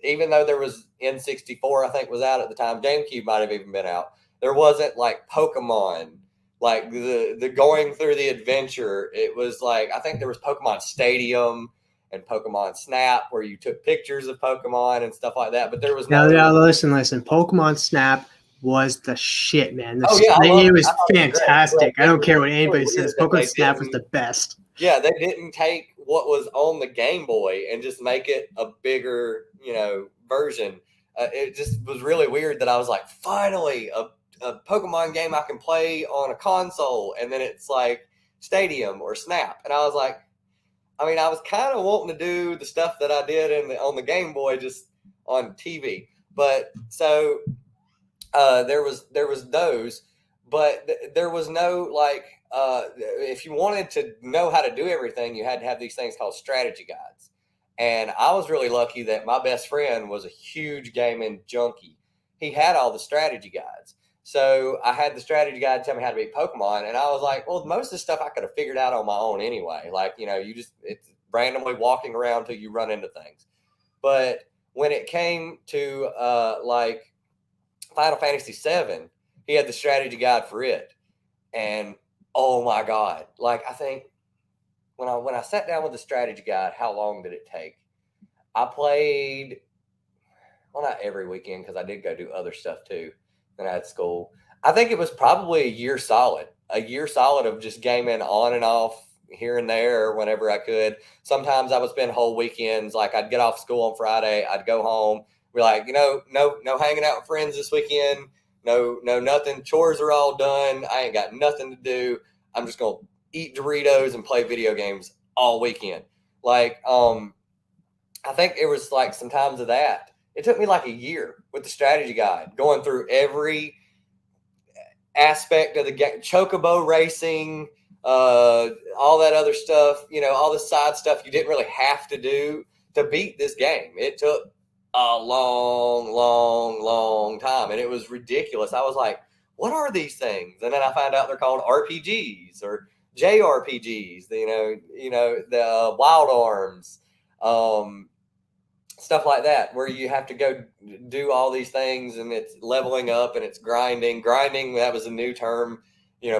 even though there was N64, I think was out at the time. GameCube might have even been out. There wasn't like Pokemon, like the going through the adventure. It was like I think there was Pokemon Stadium and Pokemon Snap, where you took pictures of Pokemon and stuff like that. But there was no. Listen. Pokemon Snap was the shit, man. It was fantastic. I don't care what anybody says. Pokemon Snap was the best. Yeah, they didn't take what was on the Game Boy and just make it a bigger, version. It just was really weird that I was like, finally, a Pokemon game I can play on a console, and then it's like Stadium or Snap, and I was like. I mean, I was kind of wanting to do the stuff that I did on the Game Boy just on TV, but so there was those, but there was no if you wanted to know how to do everything, you had to have these things called strategy guides, and I was really lucky that my best friend was a huge gaming junkie. He had all the strategy guides. So I had the strategy guide tell me how to beat Pokemon, and I was like, well, most of the stuff I could have figured out on my own anyway. It's randomly walking around till you run into things. But when it came to Final Fantasy VII, he had the strategy guide for it. And oh my God, I think when I sat down with the strategy guide, how long did it take? I played, well, not every weekend because I did go do other stuff too. Then I had school. I think it was probably a year solid of just gaming on and off here and there whenever I could. Sometimes I would spend whole weekends. Like I'd get off school on Friday, I'd go home, be like, no hanging out with friends this weekend. No, nothing. Chores are all done. I ain't got nothing to do. I'm just gonna eat Doritos and play video games all weekend. I think it was some times of that. It took me a year with the strategy guide, going through every aspect of the game, chocobo racing, all that other stuff, all the side stuff you didn't really have to do to beat this game. It took a long, long, long time, and it was ridiculous. I was like, what are these things? And then I found out they're called RPGs or JRPGs, the Wild Arms. stuff like that, where you have to go do all these things, and it's leveling up and it's grinding. Grinding, that was a new term.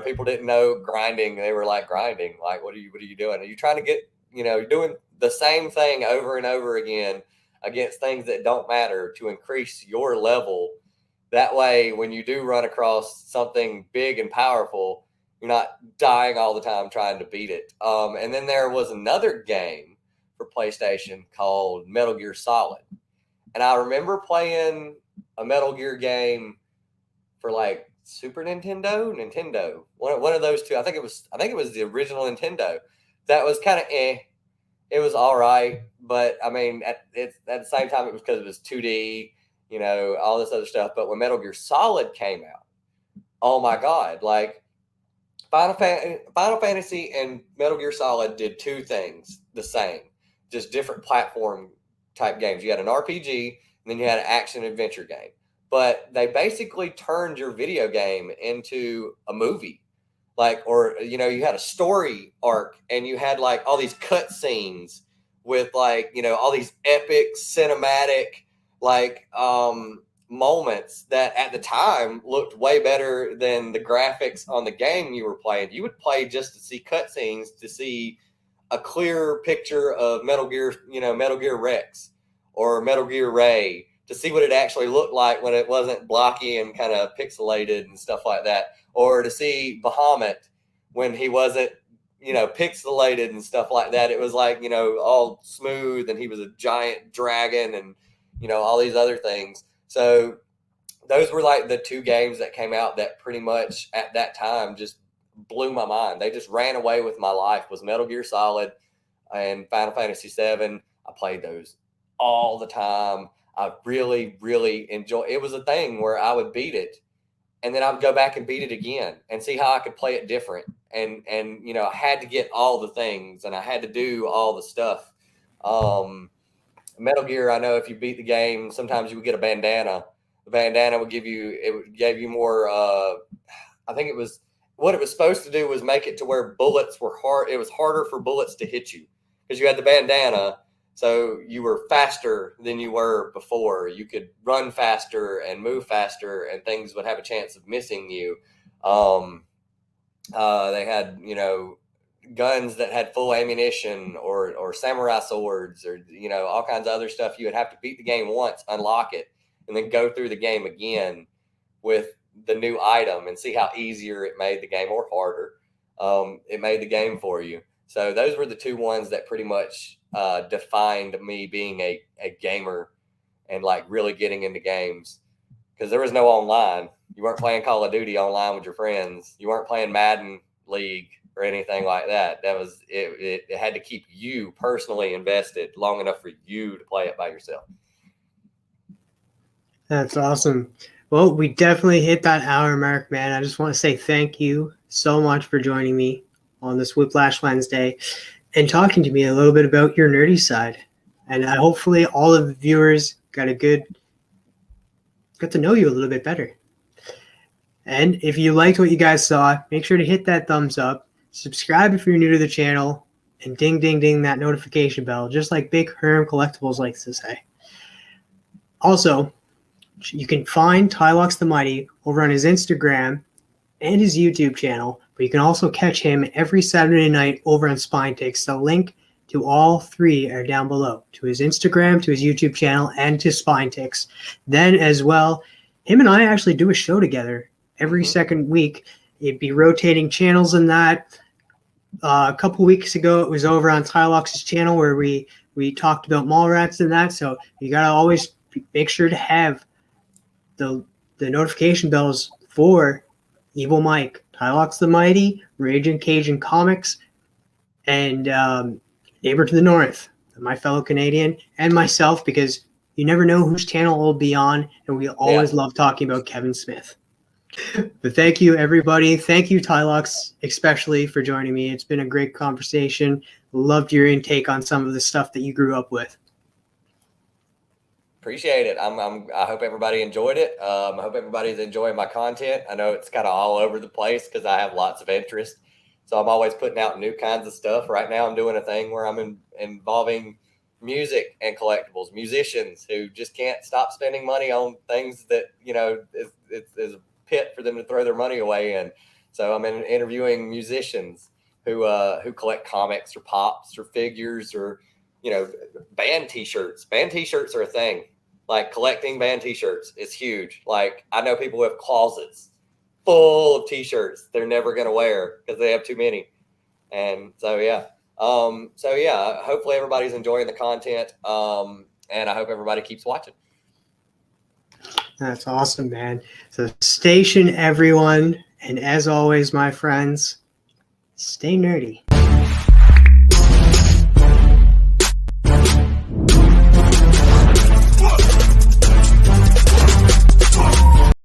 People didn't know grinding. They were like, grinding, like, what are you doing? Are you trying to get, you're doing the same thing over and over again against things that don't matter to increase your level. That way, when you do run across something big and powerful, you're not dying all the time trying to beat it. And then there was another game for PlayStation called Metal Gear Solid. And I remember playing a Metal Gear game for like Super Nintendo, one of those two. I think it was the original Nintendo. That was kind of It was all right, but I mean, at the same time, it was because it was 2D, all this other stuff. But when Metal Gear Solid came out, oh my God, like Final Fantasy and Metal Gear Solid did two things the same, just different platform type games. You had an RPG, and then you had an action adventure game. But they basically turned your video game into a movie. You had a story arc, and you had like all these cut scenes with all these epic cinematic like moments that at the time looked way better than the graphics on the game you were playing. You would play just to see cutscenes, to see a clear picture of Metal Gear, Metal Gear Rex or Metal Gear Ray, to see what it actually looked like when it wasn't blocky and kind of pixelated and stuff like that, or to see Bahamut when he wasn't, pixelated and stuff like that. It was like, all smooth, and he was a giant dragon, and, all these other things. So those were like the two games that came out that pretty much at that time just blew my mind. They just ran away with my life. Was Metal Gear Solid and Final Fantasy VII. I played those all the time. I really, really enjoy. It was a thing where I would beat it, and then I would go back and beat it again and see how I could play it different. And I had to get all the things, and I had to do all the stuff. Metal Gear, I know if you beat the game, sometimes you would get a bandana. The bandana would give you more. I think it was what it was supposed to do was make it to where bullets were hard. It was harder for bullets to hit you because you had the bandana. So you were faster than you were before. You could run faster and move faster, and things would have a chance of missing you. They had, guns that had full ammunition, or samurai swords, or, all kinds of other stuff. You would have to beat the game once, unlock it, and then go through the game again with the new item and see how easier it made the game or harder. It made the game for you. So those were the two ones that pretty much defined me being a gamer and like really getting into games, because there was no online. You weren't playing Call of Duty online with your friends. You weren't playing Madden League or anything like that. That was it. It had to keep you personally invested long enough for you to play it by yourself. That's awesome. Well, we definitely hit that hour mark, man. I just want to say thank you so much for joining me on this Whiplash Wednesday and talking to me a little bit about your nerdy side. And hopefully all of the viewers got to know you a little bit better. And if you liked what you guys saw, make sure to hit that thumbs up, subscribe if you're new to the channel, and ding, ding, ding that notification bell, just like Big Herm Collectibles likes to say. Also, you can find Tylox the Mighty over on his Instagram and his YouTube channel, but you can also catch him every Saturday night over on Spinetix. The link to all three are down below, to his Instagram, to his YouTube channel, and to Spinetix. Then as well, him and I actually do a show together every second week. It'd be rotating channels in that. A couple weeks ago, it was over on Tylox's channel where we talked about mall rats and that. So you got to always make sure to have the notification bells for Evil Mike, Tylox the Mighty, Raging Cajun Comics, and Neighbor to the North, my fellow Canadian, and myself, because you never know whose channel will be on, and we always love talking about Kevin Smith. But thank you, everybody. Thank you, Tylox, especially for joining me. It's been a great conversation. Loved your intake on some of the stuff that you grew up with. Appreciate it. I hope everybody enjoyed it. I hope everybody's enjoying my content. I know it's kind of all over the place because I have lots of interest. So I'm always putting out new kinds of stuff. Right now I'm doing a thing where I'm involving music and collectibles, musicians who just can't stop spending money on things that, you know, is a pit for them to throw their money away in. So I'm interviewing musicians who collect comics or pops or figures or, you know, band t-shirts. Band t-shirts are a thing. Like collecting band t-shirts is huge. Like I know people who have closets full of t-shirts they're never going to wear because they have too many. And so, yeah. Hopefully everybody's enjoying the content. And I hope everybody keeps watching. That's awesome, man. So station everyone. And as always, my friends, stay nerdy.